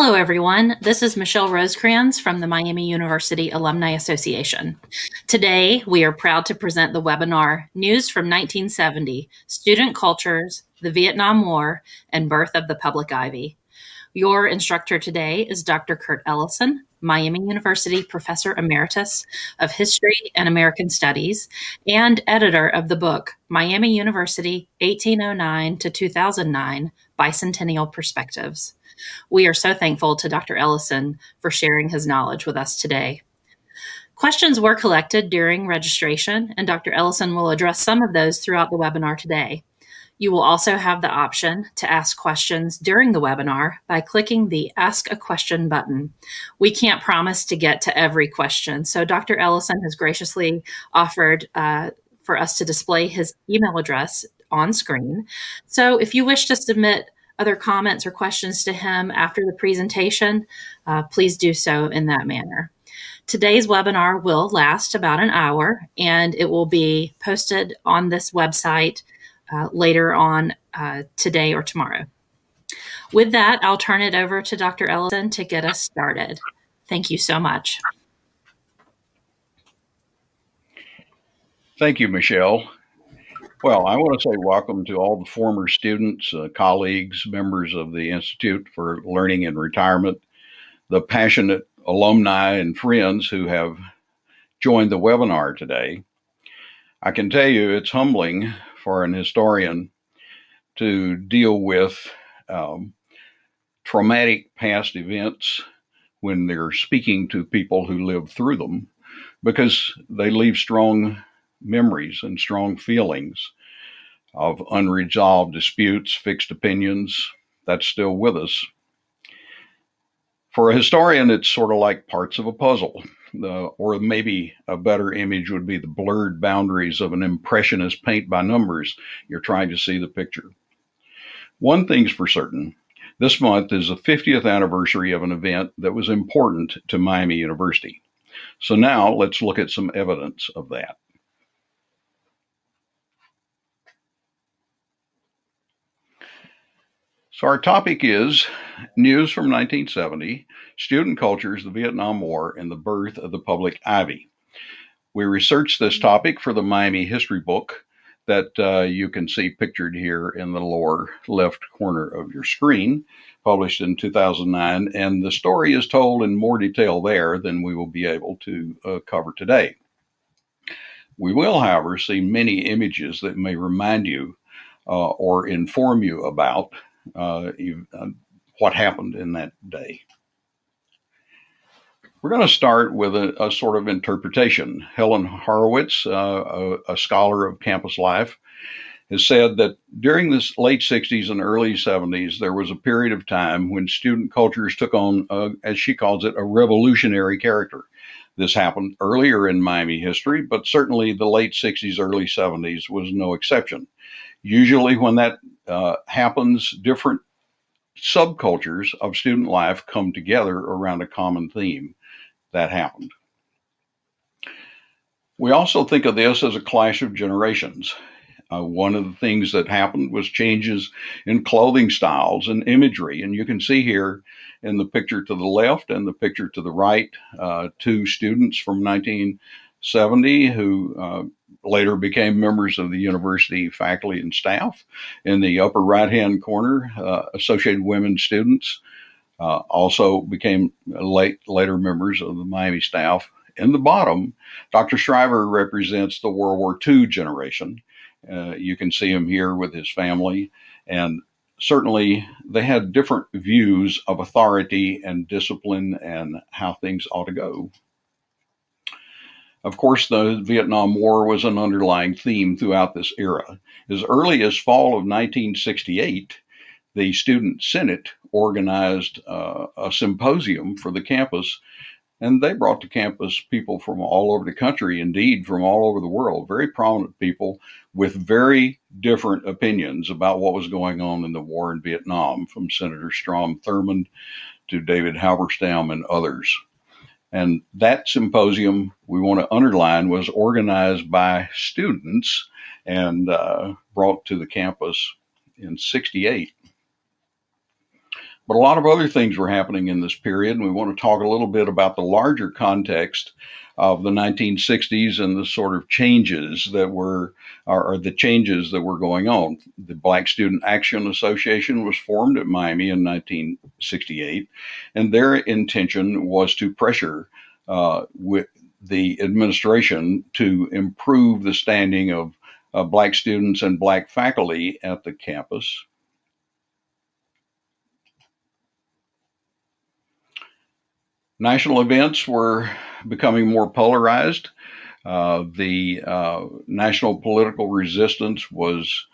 Hello, everyone. This is Michelle Rosecrans from the Miami University Alumni Association. Today, we are proud to present the webinar, News from 1970, Student Cultures, the Vietnam War, and Birth of the Public Ivy. Your instructor today is Dr. Kurt Ellison, Miami University Professor Emeritus of History and American Studies and editor of the book, Miami University 1809 to 2009, Bicentennial Perspectives. We are so thankful to Dr. Ellison for sharing his knowledge with us today. Questions were collected during registration, and Dr. Ellison will address some of those throughout the webinar today. You will also have the option to ask questions during the webinar by clicking the Ask a Question button. We can't promise to get to every question, so Dr. Ellison has graciously offered for us to display his email address on screen. So if you wish to submit other comments or questions to him after the presentation, please do so in that manner. Today's webinar will last about an hour, and it will be posted on this website later on today or tomorrow. With that, I'll turn it over to Dr. Ellison to get us started. Thank you so much. Thank you, Michelle. Well, I want to say welcome to all the former students, colleagues, members of the Institute for Learning and Retirement, the passionate alumni and friends who have joined the webinar today. I can tell you it's humbling for an historian to deal with traumatic past events when they're speaking to people who lived through them, because they leave strong memories and strong feelings of unresolved disputes, fixed opinions. That's still with us. For a historian, it's sort of like parts of a puzzle, or maybe a better image would be the blurred boundaries of an impressionist paint by numbers. You're trying to see the picture. One thing's for certain, this month is the 50th anniversary of an event that was important to Miami University. So now let's look at some evidence of that. So our topic is News from 1970, Student Cultures, the Vietnam War, and the Birth of the Public Ivy. We researched this topic for the Miami History book that you can see pictured here in the lower left corner of your screen, published in 2009, and the story is told in more detail there than we will be able to cover today. We will, however, see many images that may remind you or inform you about what happened in that day. We're going to start with a sort of interpretation. Helen Horowitz, a scholar of campus life, has said that during the late 60s and early 70s, there was a period of time when student cultures took on, as she calls it, a revolutionary character. This happened earlier in Miami history, but certainly the late 60s, early 70s was no exception. Usually when that happens, different subcultures of student life come together around a common theme. That happened. We also think of this as a clash of generations. One of the things that happened was changes in clothing styles and imagery. And you can see here in the picture to the left and the picture to the right, two students from 1970 who later became members of the university faculty and staff. In the upper right-hand corner, Associated Women students also became later members of the Miami staff. In the bottom, Dr. Shriver represents the World War II generation. You can see him here with his family, and certainly they had different views of authority and discipline and how things ought to go. Of course, the Vietnam War was an underlying theme throughout this era. As early as fall of 1968, the Student Senate organized a symposium for the campus, and they brought to campus people from all over the country, indeed from all over the world, very prominent people with very different opinions about what was going on in the war in Vietnam, from Senator Strom Thurmond to David Halberstam and others. And that symposium, we want to underline, was organized by students and brought to the campus in '68. But a lot of other things were happening in this period, and we want to talk a little bit about the larger context of the 1960s and the sort of changes that were, or the changes that were going on. The Black Student Action Association was formed at Miami in 1968, and their intention was to pressure with the administration to improve the standing of Black students and Black faculty at the campus. National events were becoming more polarized. The national political resistance was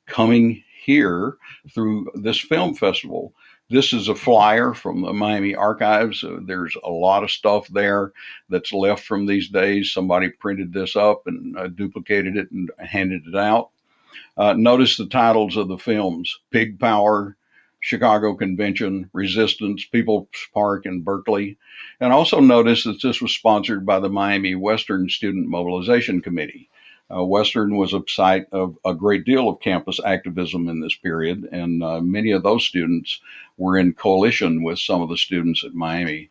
coming here through this film festival. This is a flyer from the Miami archives. There's a lot of stuff there that's left from these days. Somebody printed this up and duplicated it and handed it out. Notice the titles of the films: Pig Power, Chicago Convention, Resistance, People's Park in Berkeley. And also notice that this was sponsored by the Miami Western Student Mobilization Committee. Western was a site of a great deal of campus activism in this period, and many of those students were in coalition with some of the students at Miami.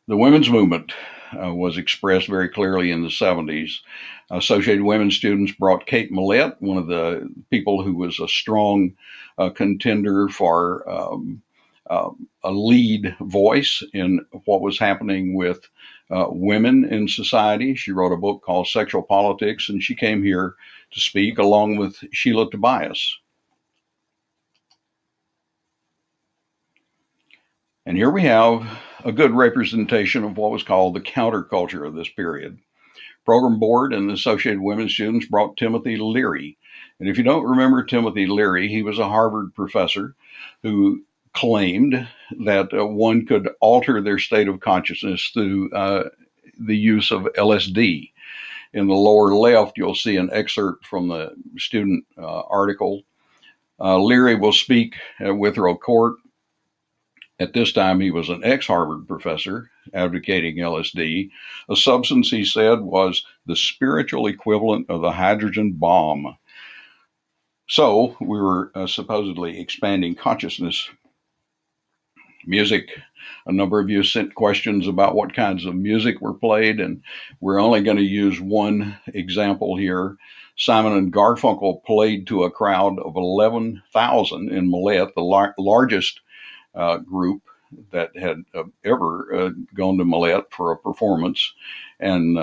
The women's movement was expressed very clearly in the 70s. Associated Women students brought Kate Millett, one of the people who was a strong contender for a lead voice in what was happening with women in society. She wrote a book called Sexual Politics, and she came here to speak along with Sheila Tobias. And here we have a good representation of what was called the counterculture of this period. Program board and the Associated Women students brought Timothy Leary. And if you don't remember Timothy Leary, he was a Harvard professor who claimed that one could alter their state of consciousness through the use of LSD. In the lower left, you'll see an excerpt from the student article. Leary will speak at Withrow Court. At this time, he was an ex-Harvard professor advocating LSD. A substance, he said, was the spiritual equivalent of the hydrogen bomb. So we were supposedly expanding consciousness. Music. A number of you sent questions about what kinds of music were played, and we're only going to use one example here. Simon and Garfunkel played to a crowd of 11,000 in Millett, the largest group that had ever gone to Millett for a performance. And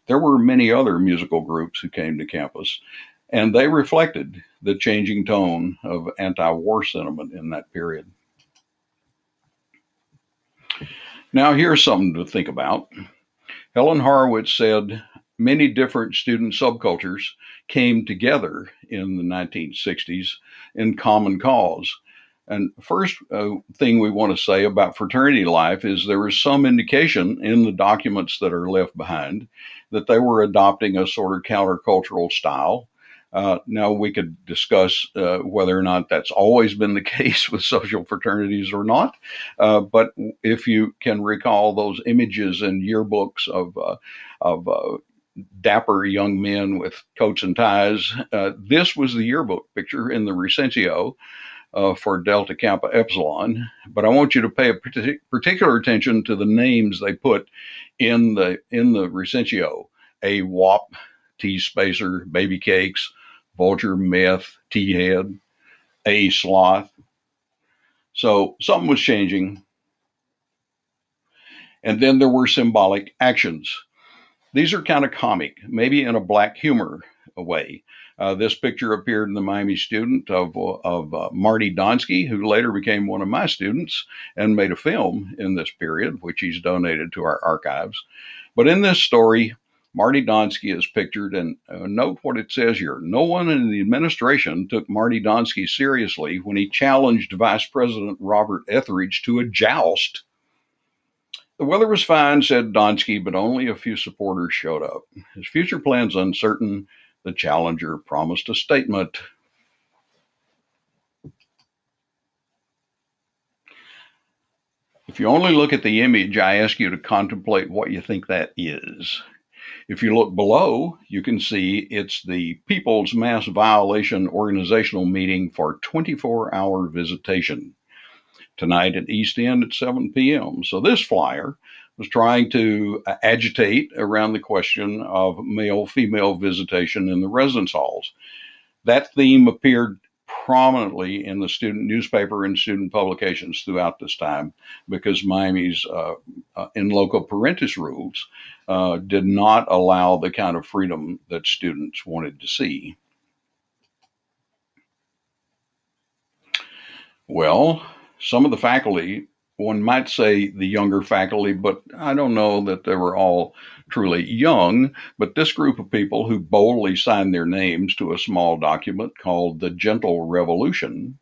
there were many other musical groups who came to campus, and they reflected the changing tone of anti-war sentiment in that period. Now, here's something to think about. Helen Horowitz said many different student subcultures came together in the 1960s in common cause. And first thing we want to say about fraternity life is there was some indication in the documents that are left behind that they were adopting a sort of countercultural style. Now we could discuss whether or not that's always been the case with social fraternities or not. But if you can recall those images in yearbooks of dapper young men with coats and ties, this was the yearbook picture in the Recencio for Delta Kappa Epsilon. But I want you to pay a particular attention to the names they put in the Recencio: A WAP, T Spacer, Baby Cakes, Vulture, Meth, T-Head, A Sloth. So something was changing. And then there were symbolic actions. These are kind of comic, maybe in a black humor way. This picture appeared in the Miami Student of Marty Donsky, who later became one of my students and made a film in this period, which he's donated to our archives. But in this story, Marty Donsky is pictured, and note what it says here. No one in the administration took Marty Donsky seriously when he challenged Vice President Robert Etheridge to a joust. The weather was fine, said Donsky, but only a few supporters showed up. His future plans uncertain, the challenger promised a statement. If you only look at the image, I ask you to contemplate what you think that is. If you look below, you can see it's the People's Mass Violation Organizational Meeting for 24-hour visitation tonight at East End at 7 p.m. So this flyer was trying to agitate around the question of male-female visitation in the residence halls. That theme appeared prominently in the student newspaper and student publications throughout this time because Miami's in loco parentis rules did not allow the kind of freedom that students wanted to see. Well, some of the faculty, one might say the younger faculty, but I don't know that they were all truly young, but this group of people who boldly signed their names to a small document called the Gentle Revolution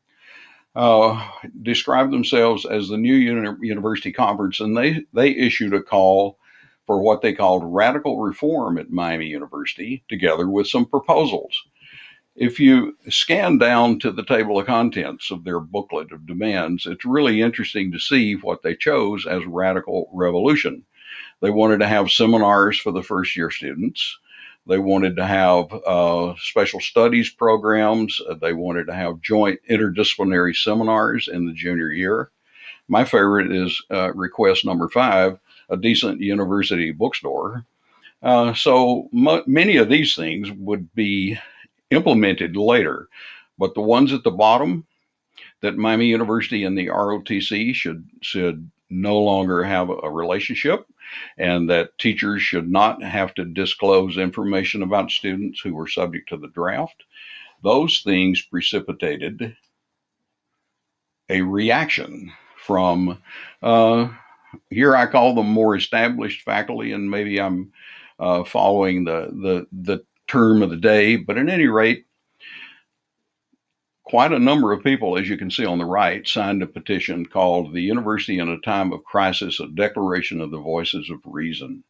described themselves as the new university conference, and they issued a call for what they called radical reform at Miami University, together with some proposals. If you scan down to the table of contents of their booklet of demands, it's really interesting to see what they chose as radical revolution. They wanted to have seminars for the first year students. They wanted to have special studies programs. They wanted to have joint interdisciplinary seminars in the junior year. My favorite is request number 5, a decent university bookstore. Many of these things would be implemented later, but the ones at the bottom, that Miami University and the ROTC should no longer have a relationship, and that teachers should not have to disclose information about students who were subject to the draft. Those things precipitated a reaction from here I call them more established faculty, and maybe I'm following the term of the day, but at any rate, quite a number of people, as you can see on the right, signed a petition called "The University in a Time of Crisis, a Declaration of the Voices of Reason.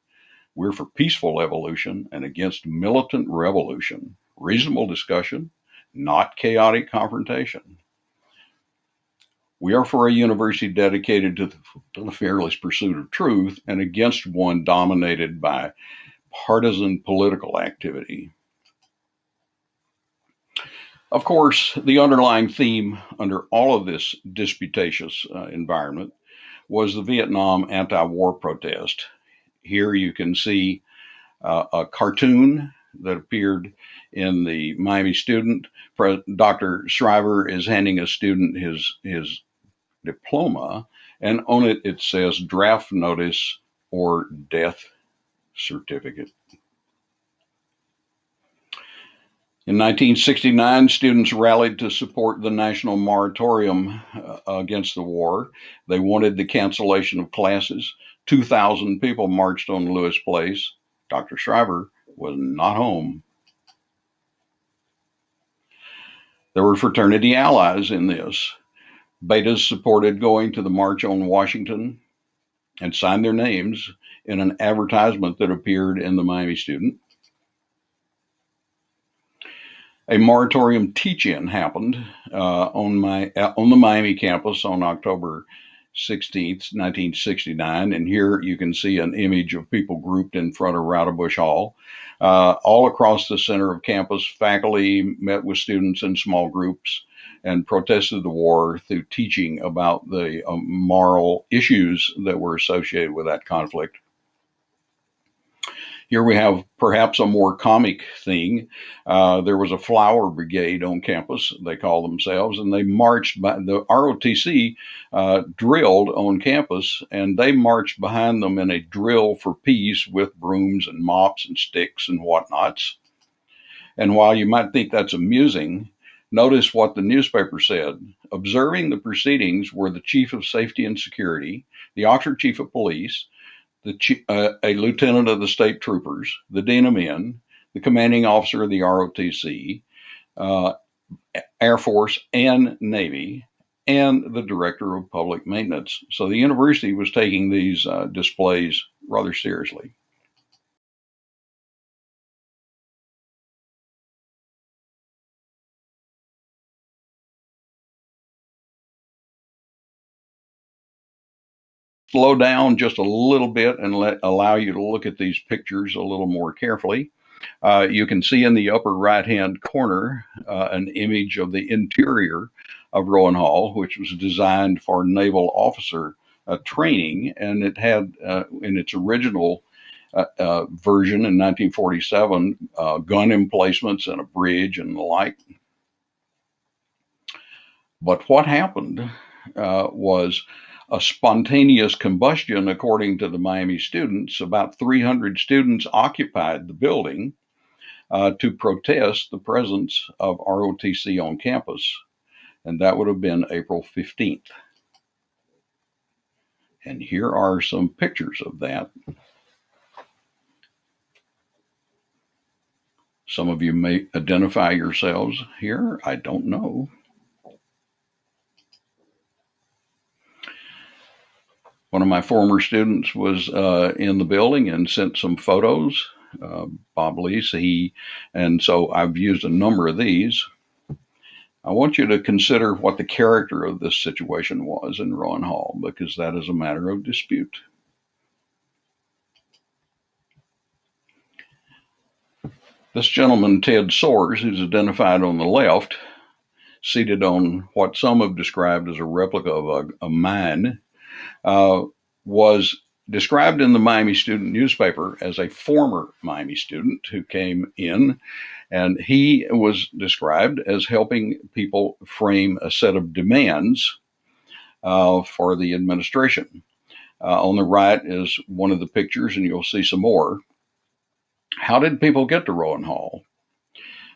We're for peaceful evolution and against militant revolution, reasonable discussion, not chaotic confrontation. We are for a university dedicated to the fearless pursuit of truth and against one dominated by partisan political activity." Of course, the underlying theme under all of this disputatious environment was the Vietnam anti-war protest. Here you can see a cartoon that appeared in the Miami Student. Dr. Shriver is handing a student his diploma, and on it it says draft notice or death certificate. In 1969, students rallied to support the national moratorium against the war. They wanted the cancellation of classes. 2,000 people marched on Lewis Place. Dr. Shriver was not home. There were fraternity allies in this. Betas supported going to the March on Washington and signed their names in an advertisement that appeared in the Miami Student. A moratorium teach-in happened on the Miami campus on October 16th, 1969, and here you can see an image of people grouped in front of Rowan Hall. All across the center of campus, faculty met with students in small groups and protested the war through teaching about the moral issues that were associated with that conflict. Here we have perhaps a more comic thing. There was a flower brigade on campus, they call themselves, and they marched by the ROTC drilled on campus, and they marched behind them in a drill for peace with brooms and mops and sticks and whatnots. And while you might think that's amusing, notice what the newspaper said. Observing the proceedings were the Chief of Safety and Security, the Oxford Chief of Police, a lieutenant of the state troopers, the dean of men, the commanding officer of the ROTC, Air Force and Navy, and the director of public maintenance. So the university was taking these displays rather seriously. slow down just a little bit and allow you to look at these pictures a little more carefully. You can see in the upper right-hand corner an image of the interior of Rowan Hall, which was designed for naval officer training, and it had, in its original version in 1947, gun emplacements and a bridge and the like. But what happened was a spontaneous combustion, according to the Miami students. About 300 students occupied the building to protest the presence of ROTC on campus, and that would have been April 15th. And here are some pictures of that. Some of you may identify yourselves here. I don't know. One of my former students was in the building and sent some photos, Bob Leese. And so I've used a number of these. I want you to consider what the character of this situation was in Rowan Hall, because that is a matter of dispute. This gentleman, Ted Soares, who's identified on the left, seated on what some have described as a replica of a mine, was described in the Miami Student newspaper as a former Miami student who came in, and he was described as helping people frame a set of demands for the administration. On the right is one of the pictures, and you'll see some more. How did people get to Rowan Hall?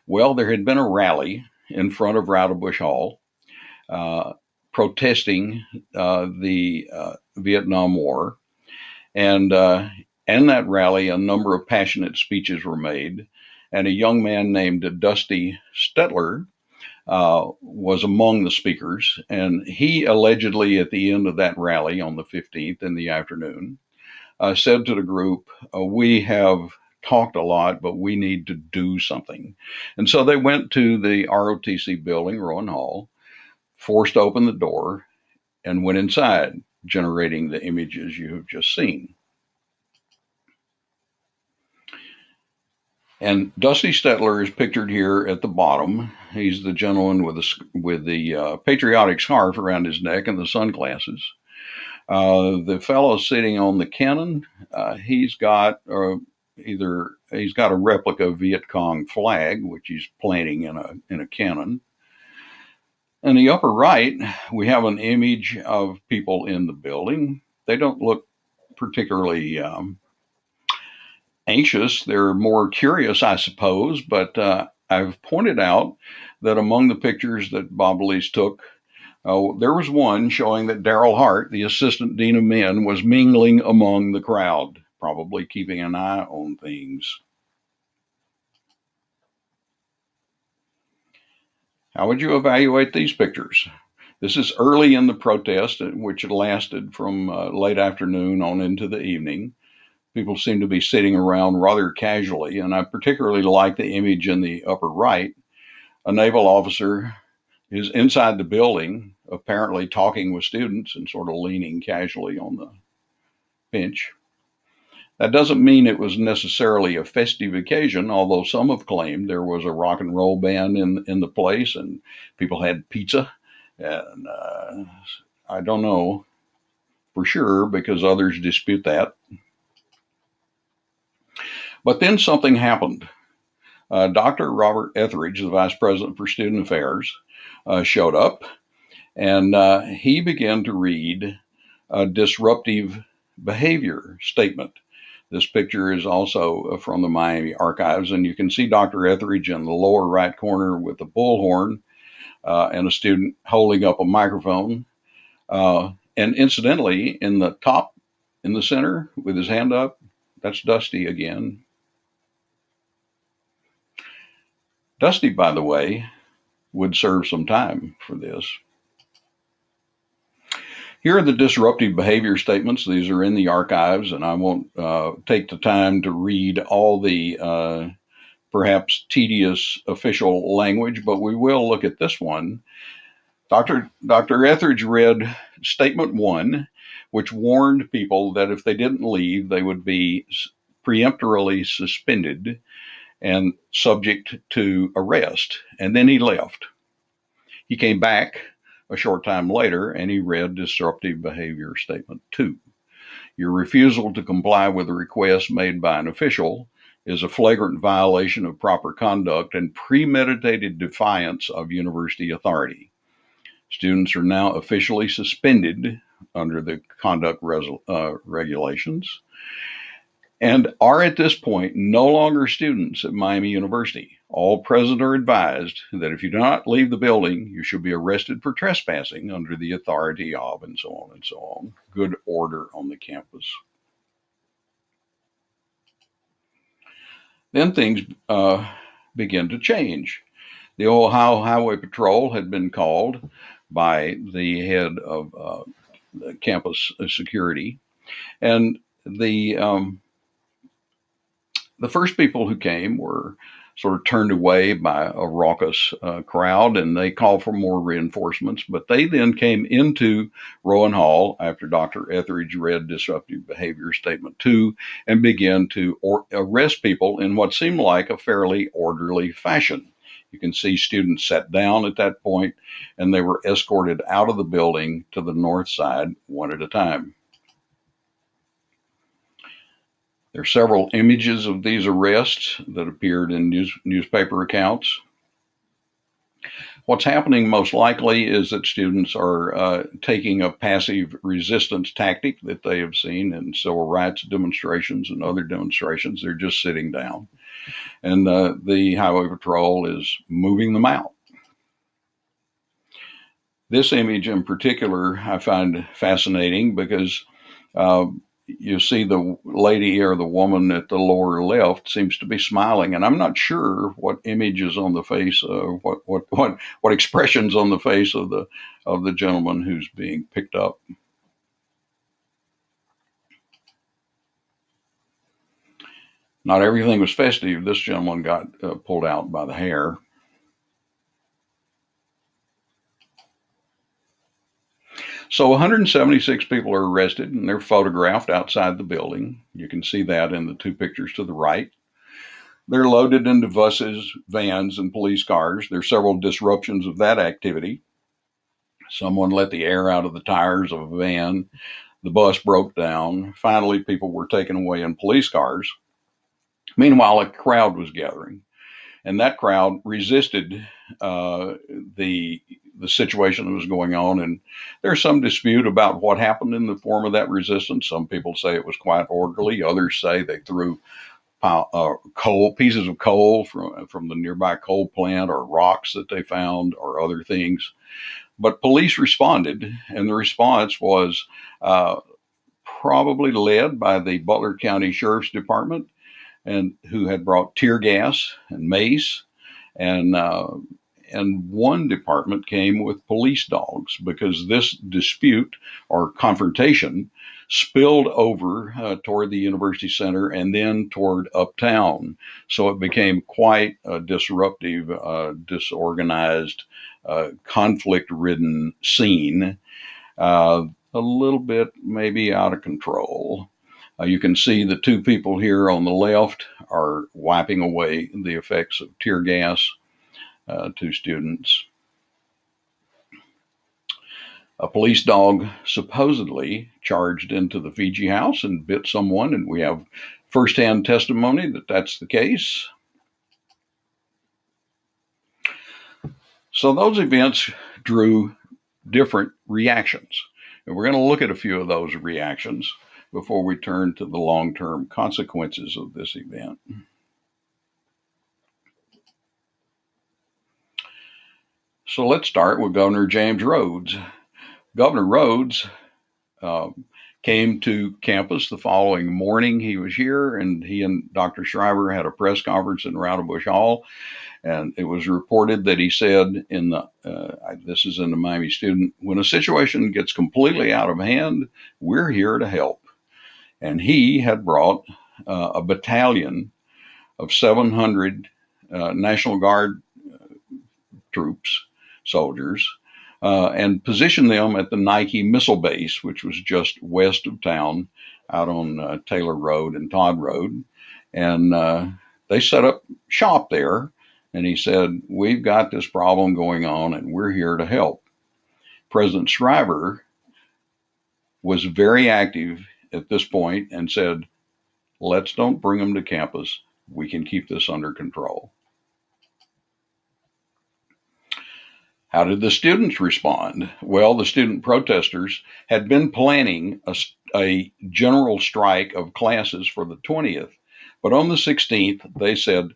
Well, there had been a rally in front of Rowdebush Hall protesting the Vietnam War. And in that rally, a number of passionate speeches were made. And a young man named Dusty Stetler was among the speakers. And he allegedly, at the end of that rally on the 15th in the afternoon, said to the group, we have talked a lot, but we need to do something. And so they went to the ROTC building, Rowan Hall, forced open the door, and went inside, generating the images you have just seen. And Dusty Stetler is pictured here at the bottom. He's the gentleman with the patriotic scarf around his neck and the sunglasses. The fellow sitting on the cannon, he's got a replica Viet Cong flag, which he's planting in a cannon. In the upper right, we have an image of people in the building. They don't look particularly anxious. They're more curious, I suppose, but I've pointed out that among the pictures that Bob Leese took, there was one showing that Darrell Hart, the assistant dean of men, was mingling among the crowd, probably keeping an eye on things. How would you evaluate these pictures? This is early in the protest, which lasted from late afternoon on into the evening. People seem to be sitting around rather casually, and I particularly like the image in the upper right. A naval officer is inside the building, apparently talking with students and sort of leaning casually on the bench. That doesn't mean it was necessarily a festive occasion, although some have claimed there was a rock and roll band in the place and people had pizza. And I don't know for sure because others dispute that. But then something happened. Dr. Robert Etheridge, the Vice President for Student Affairs, showed up, and he began to read a disruptive behavior statement. This picture is also from the Miami archives, and you can see Dr. Etheridge in the lower right corner with a bullhorn and a student holding up a microphone. And incidentally, in the top, in the center, with his hand up, that's Dusty again. Dusty, by the way, would serve some time for this. Here are the disruptive behavior statements. These are in the archives, and I won't take the time to read all the perhaps tedious official language, but we will look at this one. Dr. Etheridge read Statement 1, which warned people that if they didn't leave, they would be preemptorily suspended and subject to arrest. And then he left. He came back a short time later and he read Disruptive Behavior Statement 2. Your refusal to comply with a request made by an official is a flagrant violation of proper conduct and premeditated defiance of university authority. Students are now officially suspended under the conduct regulations and are at this point no longer students at Miami University. All present are advised that if you do not leave the building, you should be arrested for trespassing under the authority of, and so on and so on. Good order on the campus. Then things began to change. The Ohio Highway Patrol had been called by the head of campus security, and the first people who came were sort of turned away by a raucous crowd, and they called for more reinforcements. But they then came into Rowan Hall after Dr. Etheridge read Disruptive Behavior Statement 2 and began to arrest people in what seemed like a fairly orderly fashion. You can see students sat down at that point, and they were escorted out of the building to the north side one at a time. There are several images of these arrests that appeared in newspaper accounts. What's happening most likely is that students are taking a passive resistance tactic that they have seen in civil rights demonstrations and other demonstrations. They're just sitting down. And the Highway Patrol is moving them out. This image in particular I find fascinating because you see the lady or the woman at the lower left seems to be smiling, and I'm not sure what image is on the face, what expressions on the face of the gentleman who's being picked up. Not everything was festive. This gentleman got pulled out by the hair. So 176 people are arrested, and they're photographed outside the building. You can see that in the two pictures to the right. They're loaded into buses, vans, and police cars. There are several disruptions of that activity. Someone let the air out of the tires of a van. The bus broke down. Finally, people were taken away in police cars. Meanwhile, a crowd was gathering, and that crowd resisted the situation that was going on. And there's some dispute about what happened in the form of that resistance. Some people say it was quite orderly. Others say they threw pieces of coal from the nearby coal plant, or rocks that they found, or other things. But police responded, and the response was probably led by the Butler County Sheriff's Department, and who had brought tear gas and mace, and one department came with police dogs, because this dispute or confrontation spilled over toward the University Center and then toward uptown. So it became quite a disruptive, disorganized, conflict-ridden scene, a little bit maybe out of control. You can see the two people here on the left are wiping away the effects of tear gas to students. A police dog supposedly charged into the Fiji house and bit someone, and we have firsthand testimony that that's the case. So those events drew different reactions, and we're going to look at a few of those reactions before we turn to the long-term consequences of this event. So let's start with Governor James Rhodes. Governor Rhodes came to campus the following morning. He was here, and he and Dr. Shriver had a press conference in Rowdebush Hall, and it was reported that he said this is in the Miami Student, when a situation gets completely out of hand, we're here to help. And he had brought a battalion of 700 National Guard troops, soldiers, and positioned them at the Nike missile base, which was just west of town out on Taylor Road and Todd Road. And they set up shop there. And he said, we've got this problem going on and we're here to help. President Shriver was very active at this point and said, let's don't bring them to campus. We can keep this under control. How did the students respond? Well, the student protesters had been planning a general strike of classes for the 20th, but on the 16th, they said,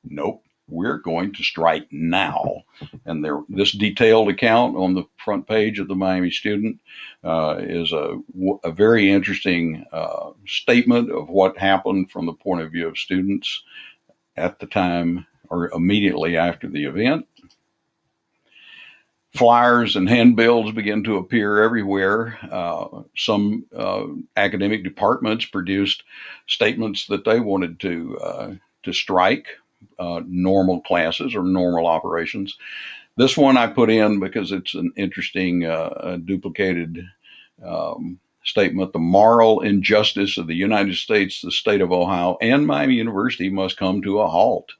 nope, we're going to strike now. And this detailed account on the front page of the Miami Student is a very interesting statement of what happened from the point of view of students at the time or immediately after the event. Flyers and handbills began to appear everywhere. Some academic departments produced statements that they wanted to strike normal classes or normal operations. This one I put in because it's an interesting duplicated statement. The moral injustice of the United States, the state of Ohio, and Miami University must come to a halt.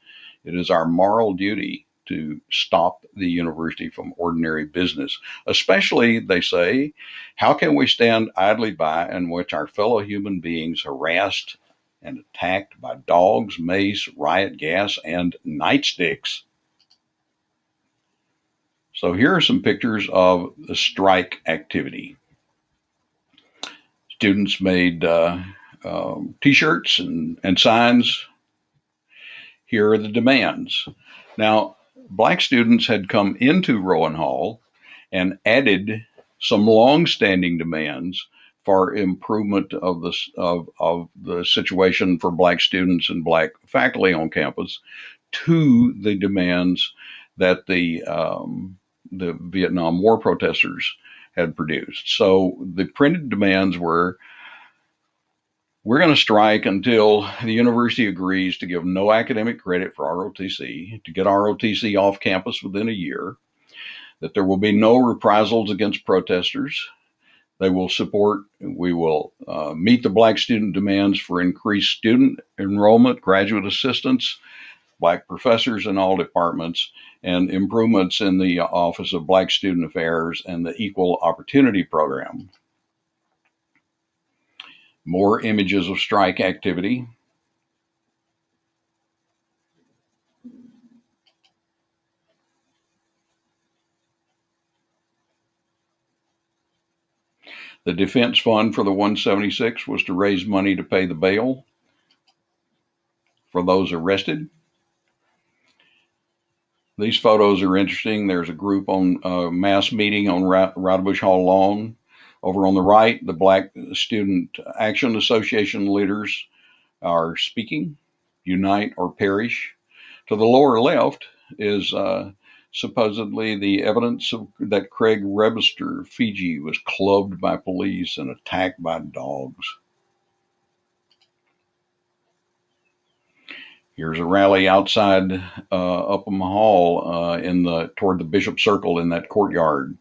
It is our moral duty to stop the university from ordinary business. Especially, they say, how can we stand idly by and watch our fellow human beings harassed and attacked by dogs, mace, riot gas, and nightsticks? So here are some pictures of the strike activity. Students made t-shirts and signs. Here are the demands. Now, Black students had come into Rowan Hall and added some long-standing demands for improvement of the situation for Black students and Black faculty on campus to the demands that the Vietnam War protesters had produced. So the printed demands were, we're going to strike until the university agrees to give no academic credit for ROTC, to get ROTC off campus within a year, that there will be no reprisals against protesters. We will meet the Black student demands for increased student enrollment, graduate assistance, Black professors in all departments, and improvements in the Office of Black Student Affairs and the Equal Opportunity Program. More images of strike activity. The defense fund for the 176 was to raise money to pay the bail for those arrested. These photos are interesting. There's a group on a mass meeting on Rowdybush Hall lawn. Over on the right, the Black Student Action Association leaders are speaking, unite or perish. To the lower left is supposedly the evidence that Craig Webster, Fiji, was clubbed by police and attacked by dogs. Here's a rally outside Upham Hall toward the Bishop Circle in that courtyard.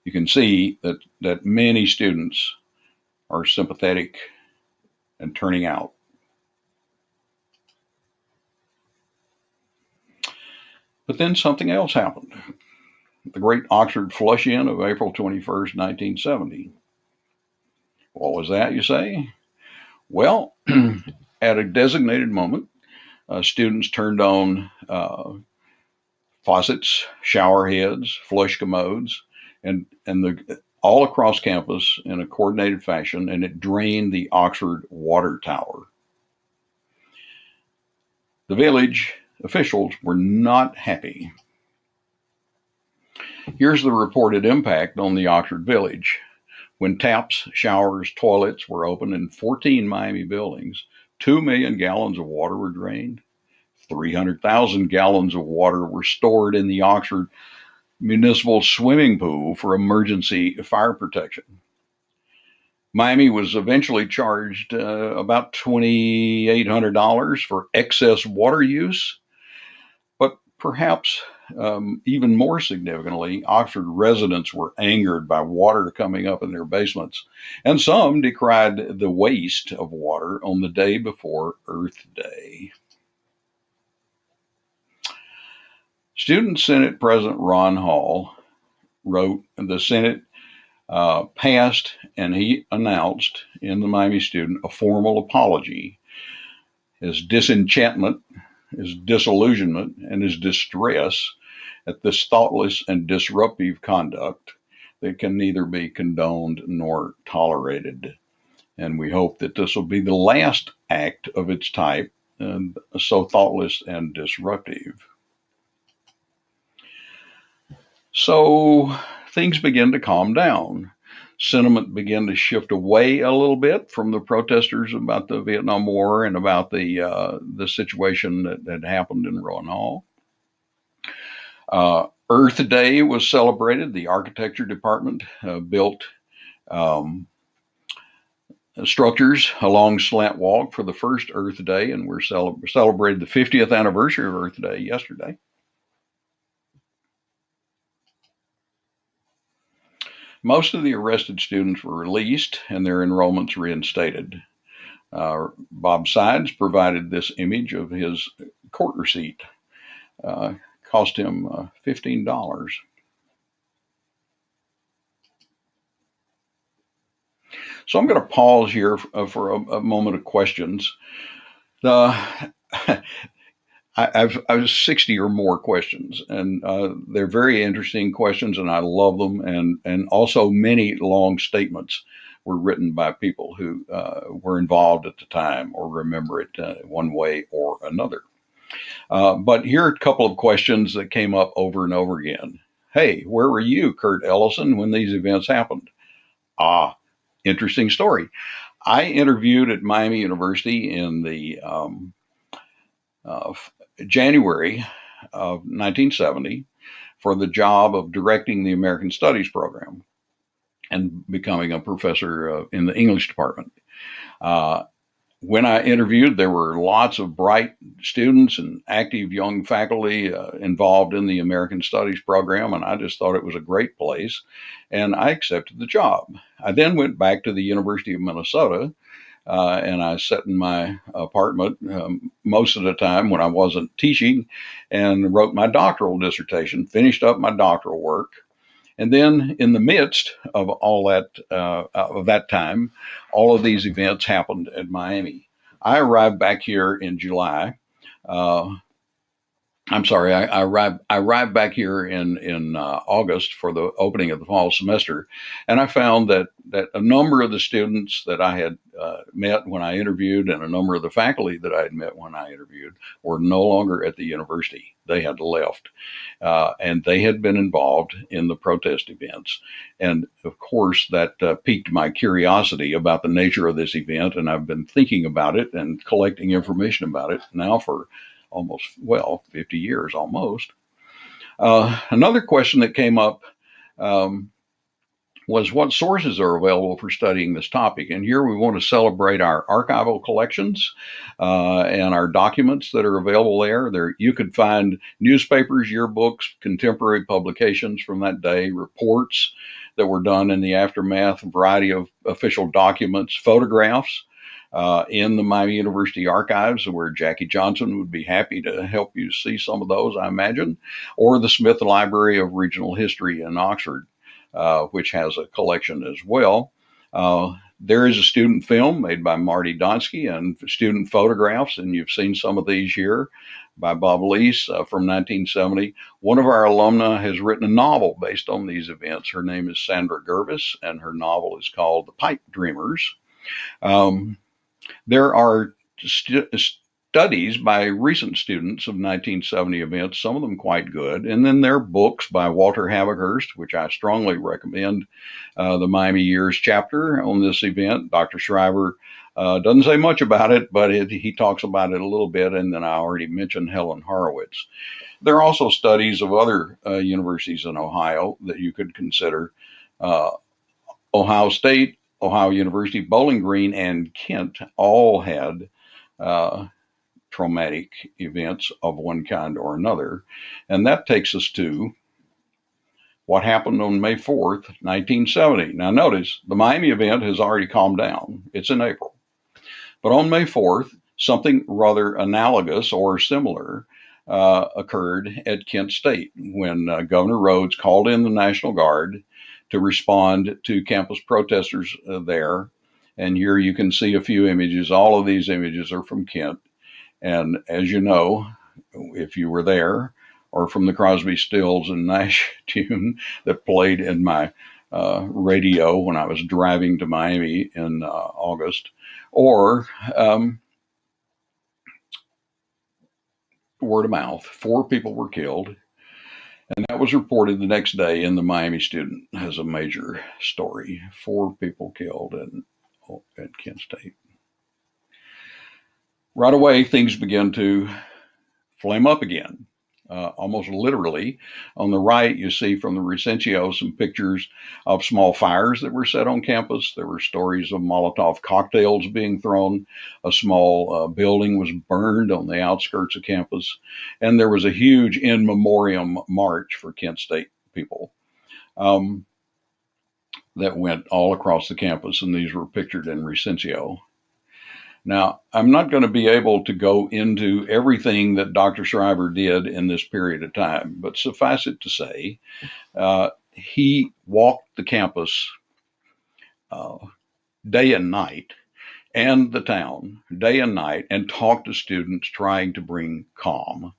You can see that many students are sympathetic and turning out. But then something else happened. The Great Oxford Flush-In of April 21st, 1970. What was that, you say? Well, at a designated moment, students turned on faucets, shower heads, flush commodes, and all across campus in a coordinated fashion, and it drained the Oxford water tower. The village officials were not happy. Here's the reported impact on the Oxford village. When taps, showers, toilets were opened in 14 Miami buildings, 2 million gallons of water were drained. 300,000 gallons of water were stored in the Oxford Municipal Swimming Pool for emergency fire protection. Miami was eventually charged about $2,800 for excess water use, but perhaps even more significantly, Oxford residents were angered by water coming up in their basements, and some decried the waste of water on the day before Earth Day. Student Senate President Rowan Hall wrote, the Senate passed, and he announced in the Miami Student a formal apology. His disenchantment, his disillusionment, and his distress at this thoughtless and disruptive conduct that can neither be condoned nor tolerated. And we hope that this will be the last act of its type, and so thoughtless and disruptive. So things begin to calm down. Sentiment began to shift away a little bit from the protesters about the Vietnam War and about the situation that had happened in Rowan Hall. Earth Day was celebrated. The architecture department built structures along Slant Walk for the first Earth Day, and we're celebrated the 50th anniversary of Earth Day yesterday. Most of the arrested students were released and their enrollments reinstated. Bob Sides provided this image of his court receipt. Cost him $15. So I'm going to pause here for a moment of questions. I've 60 or more questions, and they're very interesting questions, and I love them. And also many long statements were written by people who were involved at the time or remember it one way or another. But here are a couple of questions that came up over and over again. Hey, where were you, Kurt Ellison, when these events happened? Interesting story. I interviewed at Miami University in the January of 1970 for the job of directing the American Studies program and becoming a professor in the English department. When I interviewed, there were lots of bright students and active young faculty involved in the American Studies program, and I just thought it was a great place, and I accepted the job. I then went back to the University of Minnesota, and I sat in my apartment most of the time when I wasn't teaching and wrote my doctoral dissertation, finished up my doctoral work. And then in the midst of all that time, all of these events happened at Miami. I arrived back here in July. I arrived back here in August for the opening of the fall semester, and I found that a number of the students that I had met when I interviewed and a number of the faculty that I had met when I interviewed were no longer at the university. They had left, and they had been involved in the protest events. And of course, that piqued my curiosity about the nature of this event, and I've been thinking about it and collecting information about it now for almost, 50 years almost. Another question that came up was what sources are available for studying this topic. And here we want to celebrate our archival collections and our documents that are available there. You could find newspapers, yearbooks, contemporary publications from that day, reports that were done in the aftermath, a variety of official documents, photographs, in the Miami University archives, where Jackie Johnson would be happy to help you see some of those, I imagine, or the Smith Library of Regional History in Oxford, which has a collection as well. There is a student film made by Marty Donsky and student photographs, and you've seen some of these here by Bob Lease from 1970. One of our alumna has written a novel based on these events. Her name is Sandra Gervis, and her novel is called The Pipe Dreamers. There are studies by recent students of 1970 events, some of them quite good. And then there are books by Walter Havighurst, which I strongly recommend. The Miami Years chapter on this event. Dr. Shriver doesn't say much about it, but he talks about it a little bit. And then I already mentioned Helen Horowitz. There are also studies of other universities in Ohio that you could consider. Ohio State, Ohio University, Bowling Green, and Kent all had traumatic events of one kind or another. And that takes us to what happened on May 4th, 1970. Now, notice the Miami event has already calmed down. It's in April. But on May 4th, something rather analogous or similar occurred at Kent State when Governor Rhodes called in the National Guard to respond to campus protesters there. And here you can see a few images. All of these images are from Kent. And as you know, if you were there, or from the Crosby, Stills, and Nash tune that played in my radio when I was driving to Miami in August, or word of mouth, 4 people were killed. And that was reported the next day in the Miami Student as a major story. 4 people killed at Kent State. Right away, things began to flame up again. Almost literally. On the right, you see from the Recencio some pictures of small fires that were set on campus. There were stories of Molotov cocktails being thrown. A small building was burned on the outskirts of campus. And there was a huge in memoriam march for Kent State people that went all across the campus. And these were pictured in Recencio. Now, I'm not going to be able to go into everything that Dr. Shriver did in this period of time, but suffice it to say, he walked the campus day and night, and the town day and night, and talked to students trying to bring calm.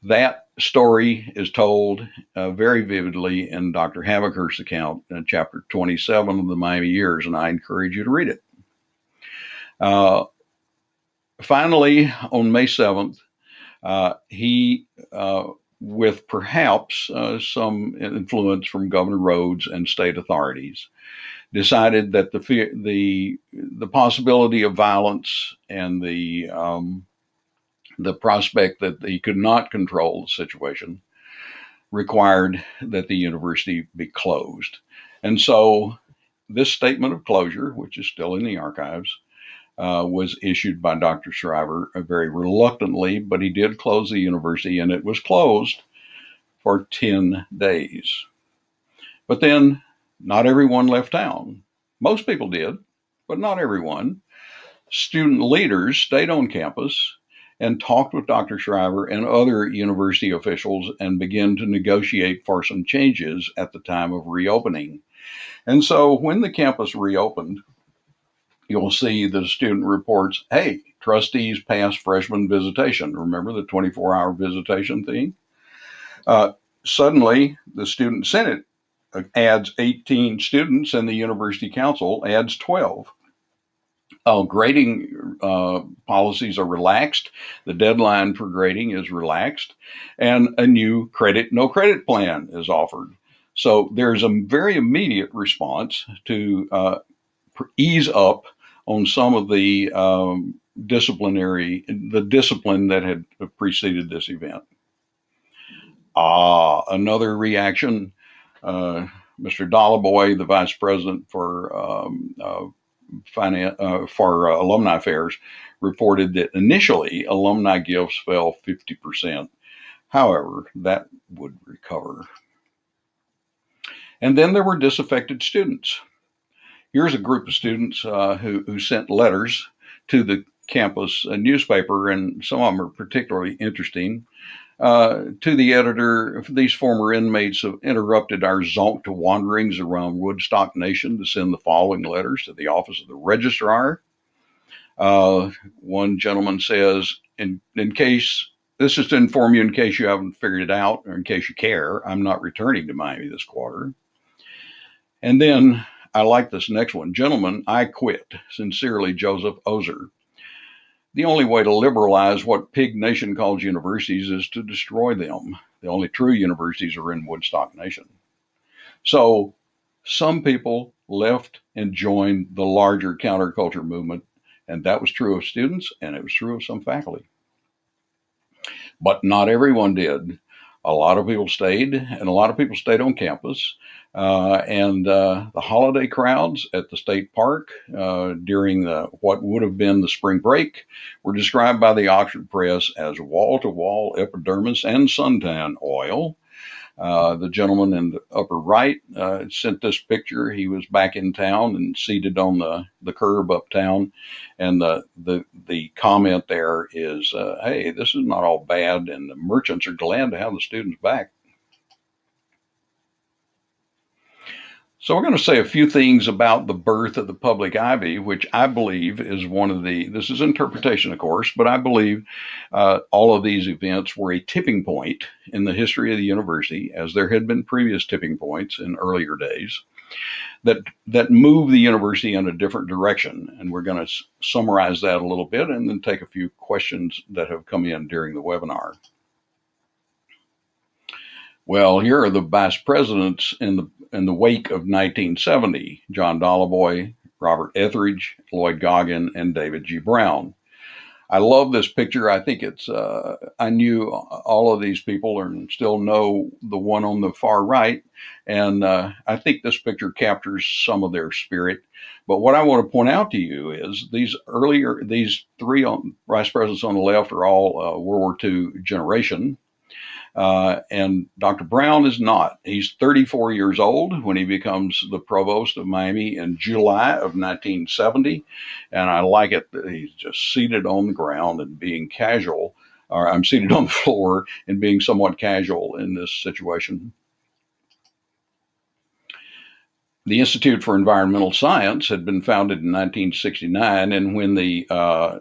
That story is told very vividly in Dr. Havocker's account in chapter 27 of the Miami Years, and I encourage you to read it. Finally, on May 7th, he, with perhaps some influence from Governor Rhodes and state authorities, decided that the possibility of violence and the prospect that he could not control the situation required that the university be closed. And so this statement of closure, which is still in the archives, was issued by Dr. Shriver very reluctantly, but he did close the university, and it was closed for 10 days. But then not everyone left town. Most people did, but not everyone. Student leaders stayed on campus and talked with Dr. Shriver and other university officials and began to negotiate for some changes at the time of reopening. And so when the campus reopened, you'll see the student reports, hey, trustees passed freshman visitation. Remember the 24-hour visitation thing? Suddenly, the student senate adds 18 students and the university council adds 12. Grading policies are relaxed. The deadline for grading is relaxed, and a new no credit plan is offered. So there's a very immediate response to ease up on some of the discipline that had preceded this event. Another reaction, Mr. Dollaboy, the vice president for alumni affairs, reported that initially alumni gifts fell 50%. However, that would recover. And then there were disaffected students. Here's a group of students who sent letters to the campus newspaper, and some of them are particularly interesting. To the editor, these former inmates have interrupted our zonked wanderings around Woodstock Nation to send the following letters to the office of the registrar. One gentleman says, in case, this is to inform you in case you haven't figured it out, or in case you care, I'm not returning to Miami this quarter. And then I like this next one. Gentlemen, I quit. Sincerely, Joseph Ozer. The only way to liberalize what Pig Nation calls universities is to destroy them. The only true universities are in Woodstock Nation. So some people left and joined the larger counterculture movement, and that was true of students, and it was true of some faculty. But not everyone did. A lot of people stayed, and a lot of people stayed on campus. The holiday crowds at the state park during what would have been the spring break were described by the Oxford Press as wall-to-wall epidermis and suntan oil. The gentleman in the upper right sent this picture. He was back in town and seated on the curb uptown. And the comment there is, hey, this is not all bad, and the merchants are glad to have the students back. So we're going to say a few things about the birth of the public ivy, which I believe is this is interpretation, of course, but I believe all of these events were a tipping point in the history of the university, as there had been previous tipping points in earlier days that moved the university in a different direction. And we're going to summarize that a little bit and then take a few questions that have come in during the webinar. Well, here are the vice presidents in the wake of 1970: John Dolliboy, Robert Etheridge, Lloyd Goggin, and David G. Brown. I love this picture. I think I knew all of these people and still know the one on the far right. And I think this picture captures some of their spirit. But what I want to point out to you is these three vice presidents on the left are all World War II generation. And Dr. Brown is not. He's 34 years old when he becomes the provost of Miami in July of 1970. And I like it that he's just seated on the ground and being casual, or I'm seated on the floor and being somewhat casual in this situation. The Institute for Environmental Science had been founded in 1969, and when the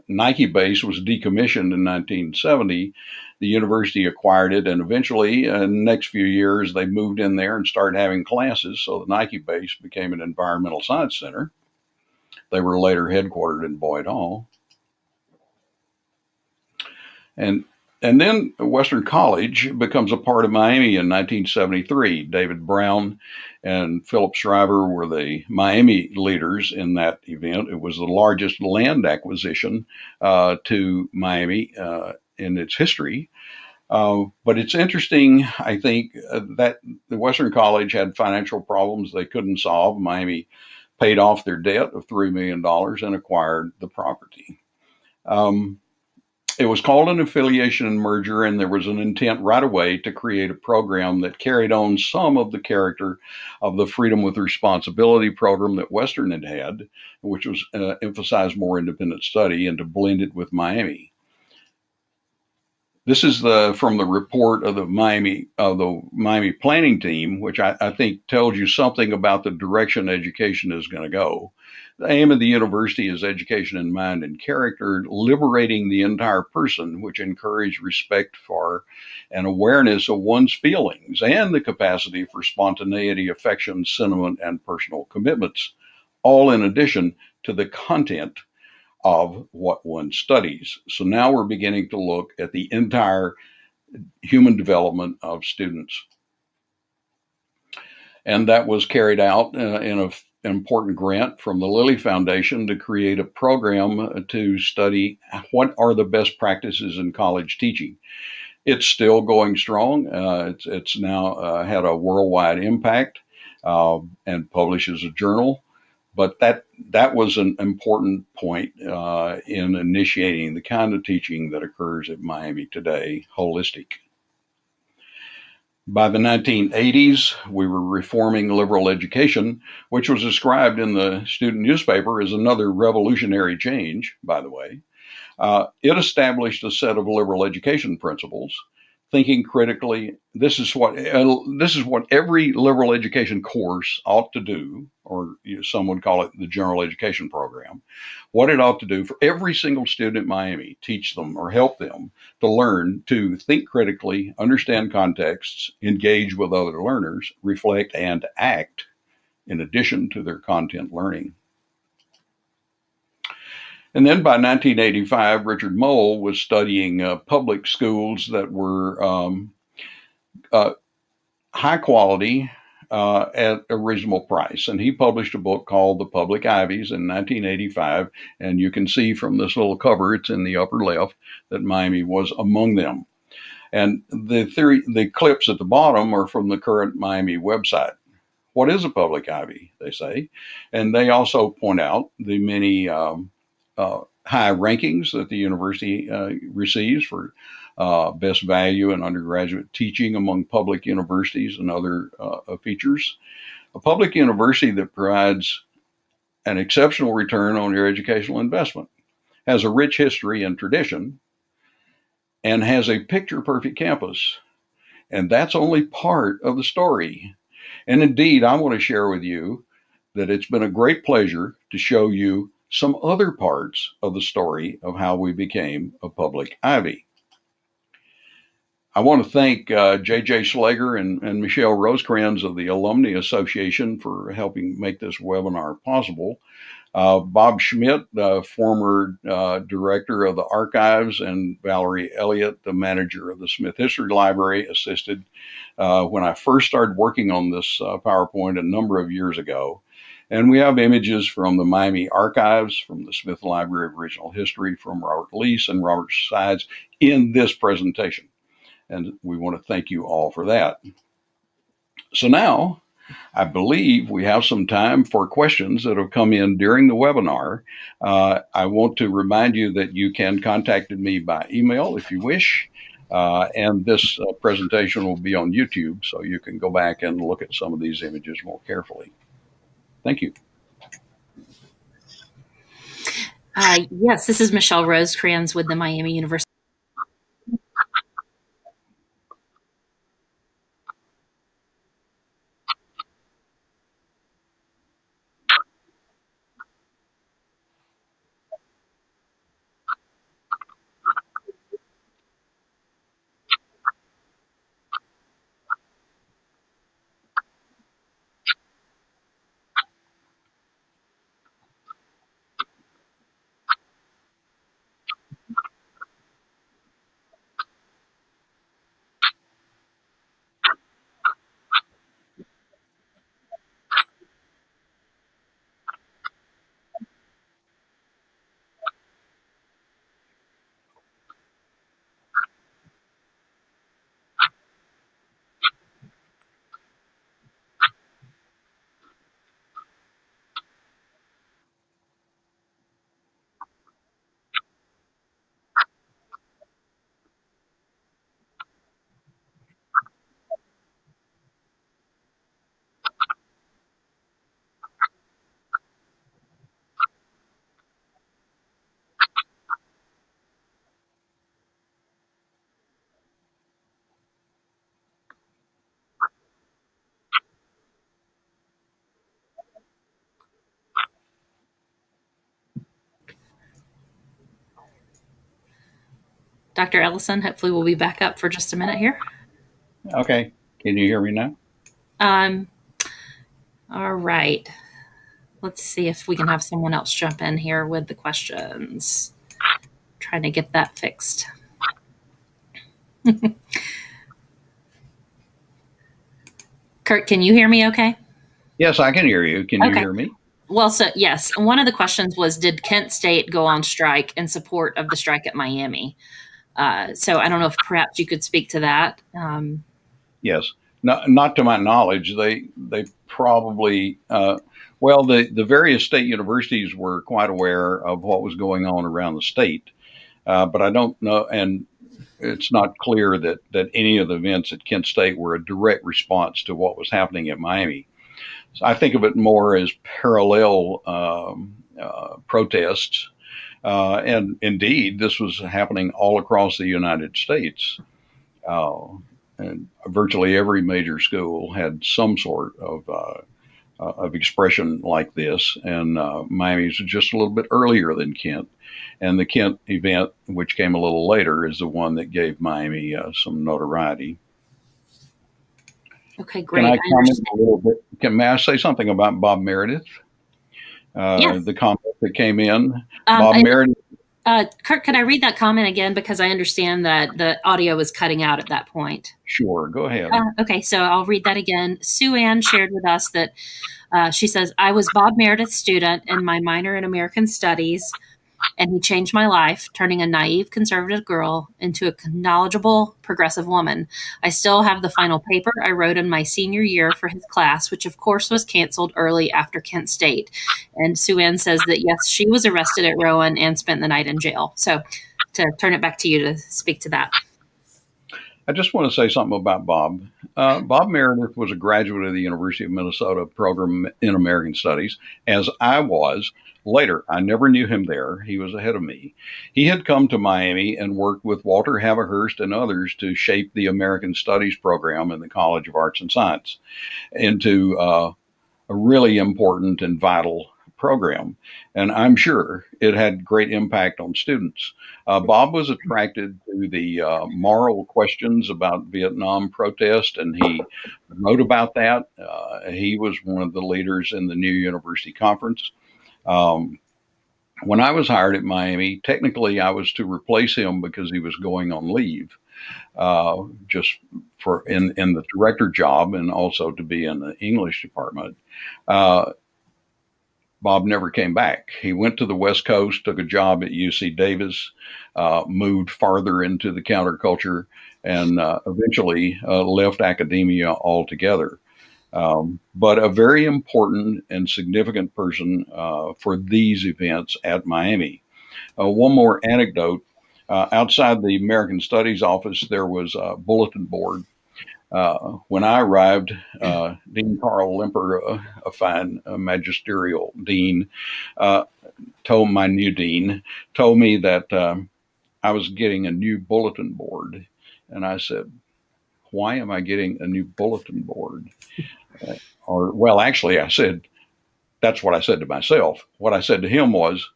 Nike base was decommissioned in 1970, the university acquired it, and eventually, in the next few years, they moved in there and started having classes, so the Nike base became an environmental science center. They were later headquartered in Boyd Hall. And then Western College becomes a part of Miami in 1973. David Brown and Philip Shriver were the Miami leaders in that event. It was the largest land acquisition to Miami in its history. But it's interesting, I think, that the Western College had financial problems they couldn't solve. Miami paid off their debt of $3 million and acquired the property. It was called an affiliation and merger, and there was an intent right away to create a program that carried on some of the character of the Freedom with Responsibility program that Western had, which was emphasized more independent study, and to blend it with Miami. This is from the report of the Miami planning team, which I think tells you something about the direction education is going to go. The aim of the university is education in mind and character, liberating the entire person, which encourage respect for and awareness of one's feelings and the capacity for spontaneity, affection, sentiment, and personal commitments, all in addition to the content of what one studies. So now we're beginning to look at the entire human development of students. And that was carried out in an important grant from the Lilly Foundation to create a program to study what are the best practices in college teaching. It's still going strong. It's now had a worldwide impact and publishes a journal. But that was an important point in initiating the kind of teaching that occurs at Miami today, holistic. By the 1980s, we were reforming liberal education, which was described in the student newspaper as another revolutionary change, by the way. It established a set of liberal education principles. Thinking critically, this is what every liberal education course ought to do, or some would call it the general education program. What it ought to do for every single student at Miami, teach them or help them to learn to think critically, understand contexts, engage with other learners, reflect, and act in addition to their content learning. And then by 1985, Richard Mole was studying public schools that were high quality at a reasonable price. And he published a book called The Public Ivies in 1985. And you can see from this little cover, it's in the upper left, that Miami was among them. And the clips at the bottom are from the current Miami website. What is a public Ivy, they say. And they also point out the many high rankings that the university receives for best value in undergraduate teaching among public universities and other features. A public university that provides an exceptional return on your educational investment, has a rich history and tradition, and has a picture-perfect campus. And that's only part of the story. And indeed, I want to share with you that it's been a great pleasure to show you some other parts of the story of how we became a public Ivy. I want to thank J.J. Schlager and Michelle Rosecrans of the Alumni Association for helping make this webinar possible. Bob Schmidt, former director of the archives, and Valerie Elliott, the manager of the Smith History Library, assisted when I first started working on this PowerPoint a number of years ago. And we have images from the Miami archives, from the Smith Library of Original History, from Robert Lease and Robert Sides in this presentation. And we want to thank you all for that. So now, I believe we have some time for questions that have come in during the webinar. I want to remind you that you can contact me by email if you wish. And this presentation will be on YouTube, so you can go back and look at some of these images more carefully. Thank you. Yes, this is Michelle Rosecrans with the Miami University. Dr. Ellison, hopefully we'll be back up for just a minute here. Okay. Can you hear me now? All right. Let's see if we can have someone else jump in here with the questions. Trying to get that fixed. Kurt, can you hear me okay? Yes, I can hear you. Can you hear me? Well, so yes, one of the questions was, did Kent State go on strike in support of the strike at Miami? So I don't know if perhaps you could speak to that. Yes, not to my knowledge. They probably, well, the various state universities were quite aware of what was going on around the state, but I don't know, and it's not clear that any of the events at Kent State were a direct response to what was happening at Miami. So I think of it more as parallel protests. And indeed, this was happening all across the United States. And virtually every major school had some sort of expression like this. And Miami's just a little bit earlier than Kent. And the Kent event, which came a little later, is the one that gave Miami some notoriety. Okay, great. Can I comment a little bit? May I say something about Bob Meredith? Yes. The comment that came in. Bob Meredith. Kurt, could I read that comment again? Because I understand that the audio was cutting out at that point. Sure, go ahead. Okay, so I'll read that again. Sue Ann shared with us that she says, I was Bob Meredith's student in my minor in American Studies. and he changed my life, turning a naive conservative girl into a knowledgeable progressive woman. I still have the final paper I wrote in my senior year for his class, which of course was canceled early after Kent State. And Sue Ann says that yes, she was arrested at Rowan and spent the night in jail. So to turn it back to you to speak to that. I just want to say something about Bob. Bob Meredith was a graduate of the University of Minnesota program in American Studies, as I was. Later, I never knew him there. He was ahead of me. He had come to Miami and worked with Walter Haverhurst and others to shape the American Studies program in the College of Arts and Science into a really important and vital program. And I'm sure it had great impact on students. Bob was attracted to the moral questions about Vietnam protest, and he wrote about that. He was one of the leaders in the New University Conference. When I was hired at Miami, technically I was to replace him because he was going on leave, just for in the director job and also to be in the English department. Bob never came back. He went to the West Coast, took a job at UC Davis, moved farther into the counterculture, and eventually left academia altogether. But a very important and significant person for these events at Miami. One more anecdote. Outside the American Studies office, there was a bulletin board. When I arrived, Dean Carl Lemper, a fine magisterial dean, told me that I was getting a new bulletin board. And I said, why am I getting a new bulletin board? Actually, I said, that's what I said to myself. What I said to him was,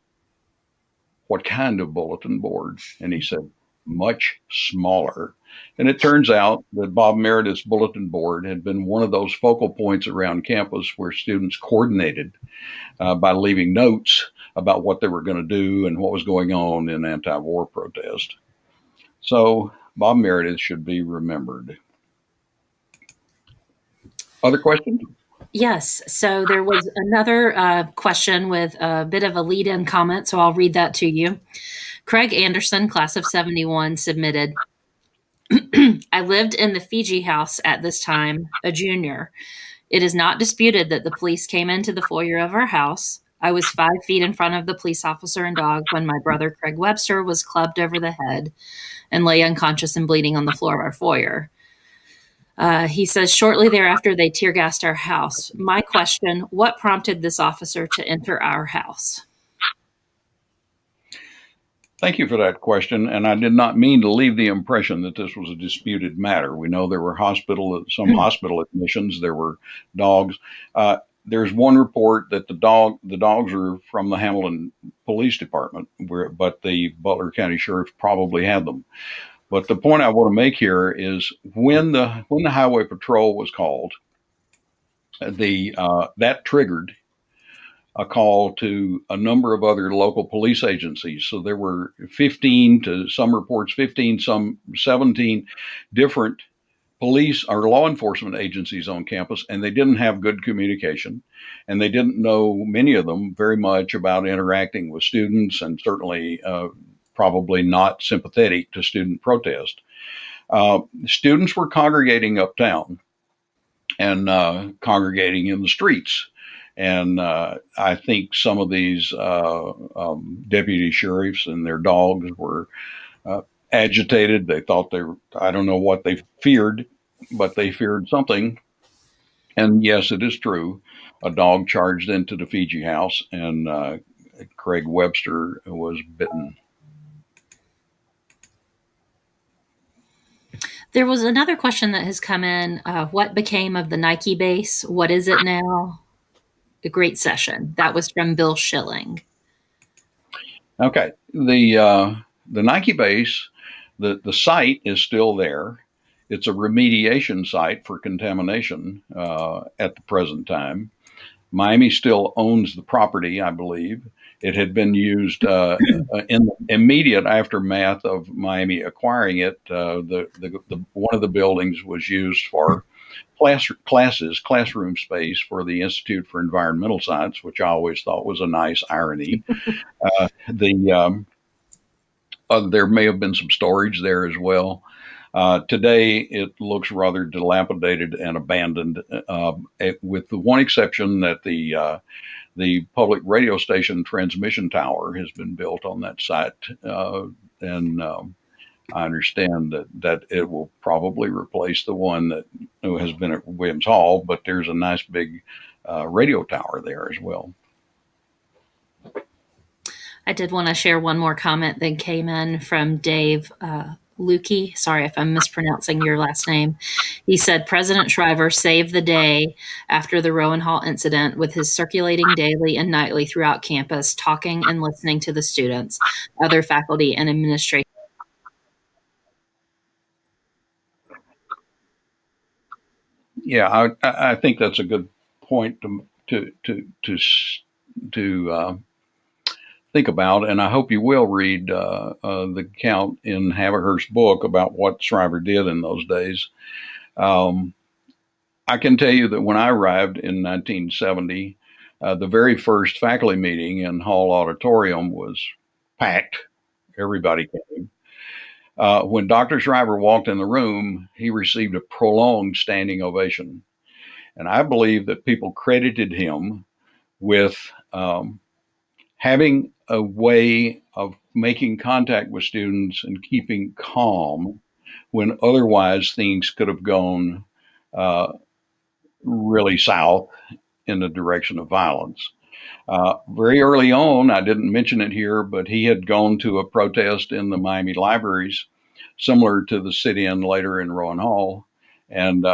what kind of bulletin board? And he said, much smaller. And it turns out that Bob Meredith's bulletin board had been one of those focal points around campus where students coordinated by leaving notes about what they were going to do and what was going on in anti-war protest. So Bob Meredith should be remembered. Other questions? Yes. So there was another question with a bit of a lead-in comment, so I'll read that to you. Craig Anderson, class of 71, submitted, I lived in the Fiji house at this time, a junior. It is not disputed that the police came into the foyer of our house. I was 5 feet in front of the police officer and dog when my brother Craig Webster was clubbed over the head and lay unconscious and bleeding on the floor of our foyer. He says, shortly thereafter, they tear gassed our house. My question, what prompted this officer to enter our house? Thank you for that question. And I did not mean to leave the impression that this was a disputed matter. We know there were some hospital admissions. There were dogs. There's one report that the dogs are from the Hamilton Police Department, but the Butler County Sheriff probably had them. But the point I want to make here is when the Highway Patrol was called, that triggered a call to a number of other local police agencies. So there were 15 to some reports, 15, some 17 different police or law enforcement agencies on campus, and they didn't have good communication, and they didn't know, many of them, very much about interacting with students, and certainly probably not sympathetic to student protest. Students were congregating uptown and congregating in the streets. And I think some of these deputy sheriffs and their dogs were agitated. They thought I don't know what they feared, but they feared something. And yes, it is true. A dog charged into the Fiji house, and Craig Webster was bitten. There was another question that has come in. What became of the Nike base? What is it now? A great session. That was from Bill Schilling. Okay. The Nike base, the site is still there. It's a remediation site for contamination at the present time. Miami still owns the property, I believe. It had been used in the immediate aftermath of Miami acquiring it. The one of the buildings was used for classroom space for the Institute for Environmental Science, which I always thought was a nice irony. There may have been some storage there as well. Today, it looks rather dilapidated and abandoned, with the one exception that the public radio station transmission tower has been built on that site, and I understand that it will probably replace the one that has been at Williams Hall, but there's a nice big radio tower there as well. I did want to share one more comment that came in from Dave Lukey. Sorry if I'm mispronouncing your last name. He said, President Shriver saved the day after the Rowan Hall incident with his circulating daily and nightly throughout campus, talking and listening to the students, other faculty, and administration. Yeah, I think that's a good point to think about, and I hope you will read the account in Haverhurst's book about what Shriver did in those days. I can tell you that when I arrived in 1970, the very first faculty meeting in Hall Auditorium was packed. Everybody came. When Dr. Shriver walked in the room, he received a prolonged standing ovation. And I believe that people credited him with having a way of making contact with students and keeping calm when otherwise things could have gone really south in the direction of violence. Very early on, I didn't mention it here, but he had gone to a protest in the Miami libraries, similar to the sit-in later in Rowan Hall. And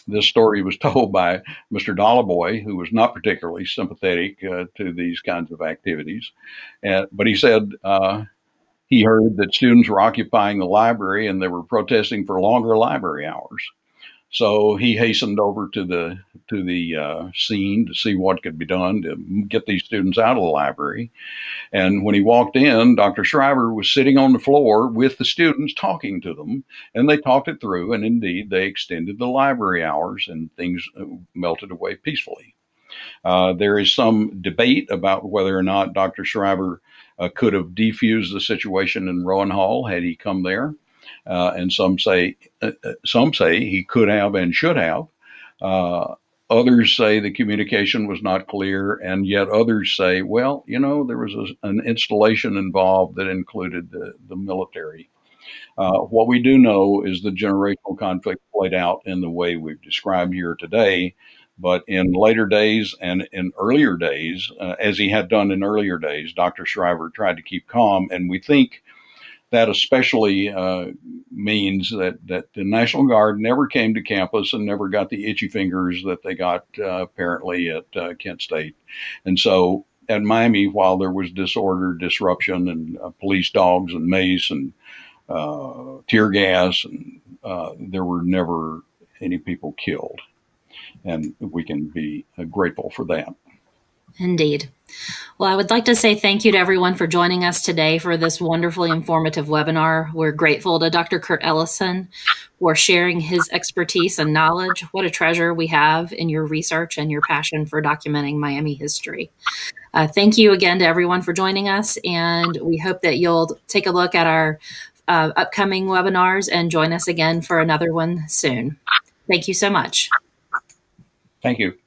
this story was told by Mr. Dollarboy, who was not particularly sympathetic to these kinds of activities. But he said he heard that students were occupying the library and they were protesting for longer library hours. So he hastened over to the scene to see what could be done to get these students out of the library. And when he walked in, Dr. Shriver was sitting on the floor with the students talking to them, and they talked it through. And indeed, they extended the library hours and things melted away peacefully. There is some debate about whether or not Dr. Shriver could have defused the situation in Rowan Hall had he come there. And some say he could have and should have. Others say the communication was not clear, and yet others say, well, there was an installation involved that included the military. What we do know is the generational conflict played out in the way we've described here today, but in later days and in earlier days, as he had done in earlier days, Dr. Shriver tried to keep calm, and we think that especially means that the National Guard never came to campus and never got the itchy fingers that they got apparently at Kent State. And so at Miami, while there was disorder, disruption, and police dogs and mace and tear gas, and there were never any people killed. And we can be grateful for that. Indeed. Well, I would like to say thank you to everyone for joining us today for this wonderfully informative webinar. We're grateful to Dr. Kurt Ellison for sharing his expertise and knowledge. What a treasure we have in your research and your passion for documenting Miami history. Thank you again to everyone for joining us, and we hope that you'll take a look at our upcoming webinars and join us again for another one soon. Thank you so much. Thank you.